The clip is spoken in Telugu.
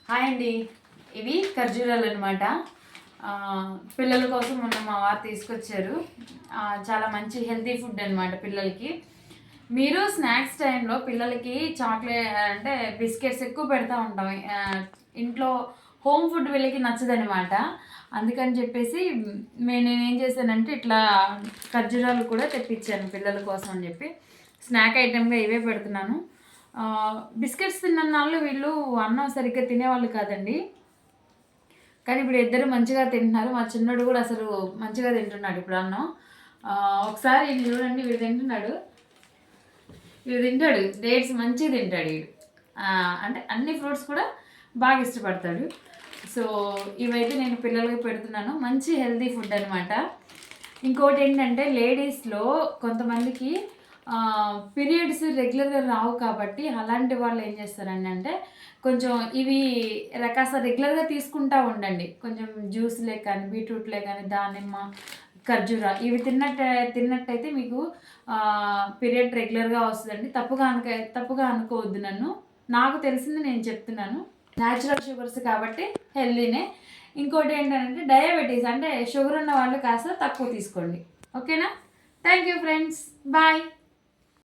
హాయ్ అండి. ఇవి ఖర్జూరాలు అనమాట. పిల్లల కోసం మొన్న మా వారు తీసుకొచ్చారు. చాలా మంచి హెల్తీ ఫుడ్ అనమాట పిల్లలకి. మీరు స్నాక్స్ టైంలో పిల్లలకి చాక్లెట్ అంటే బిస్కెట్స్ ఎక్కువ పెడతా ఉంటాం. ఇంట్లో హోమ్ ఫుడ్ వీళ్ళకి నచ్చదనమాట. అందుకని చెప్పేసి నేనేం చేశానంటే ఇట్లా ఖర్జూరాలు కూడా తెప్పించాను పిల్లల కోసం అని చెప్పి. స్నాక్ ఐటెంగా ఇవే పెడుతున్నాను. బిస్కెట్స్ తిన్నన్నాళ్ళు వీళ్ళు అన్నం సరిగ్గా తినేవాళ్ళు కాదండి. కానీ ఇప్పుడు ఇద్దరు మంచిగా తింటున్నారు. మా చిన్నోడు కూడా అసలు మంచిగా తింటున్నాడు ఇప్పుడు అన్నం. ఒకసారి ఇది చూడండి, వీడు తింటున్నాడు. వీడు తింటాడు, డేట్స్ మంచిగా తింటాడు వీడు. అంటే అన్ని ఫ్రూట్స్ కూడా బాగా ఇష్టపడతాడు. సో ఇవైతే నేను పిల్లలకి పెడుతున్నాను. మంచి హెల్తీ ఫుడ్ అనమాట. ఇంకోటి ఏంటంటే లేడీస్లో కొంతమందికి పీరియడ్స్ రెగ్యులర్గా రావు కాబట్టి అలాంటి వాళ్ళు ఏం చేస్తారండి అంటే కొంచెం ఇవి కాస్త రెగ్యులర్గా తీసుకుంటూ ఉండండి. కొంచెం జ్యూస్లే కానీ బీట్రూట్లే కానీ దానిమ్మ ఖర్జూర ఇవి తిన్నట్టయితే మీకు పీరియడ్ రెగ్యులర్గా వస్తుందండి. తప్పుగా అనుకోవద్దు నన్ను. నాకు తెలిసింది నేను చెప్తున్నాను. న్యాచురల్ షుగర్స్ కాబట్టి హెల్దీనే. ఇంకోటి ఏంటంటే డయాబెటీస్ అంటే షుగర్ ఉన్న వాళ్ళు కాస్త తక్కువ తీసుకోండి. ఓకేనా? Thank you friends. బాయ్.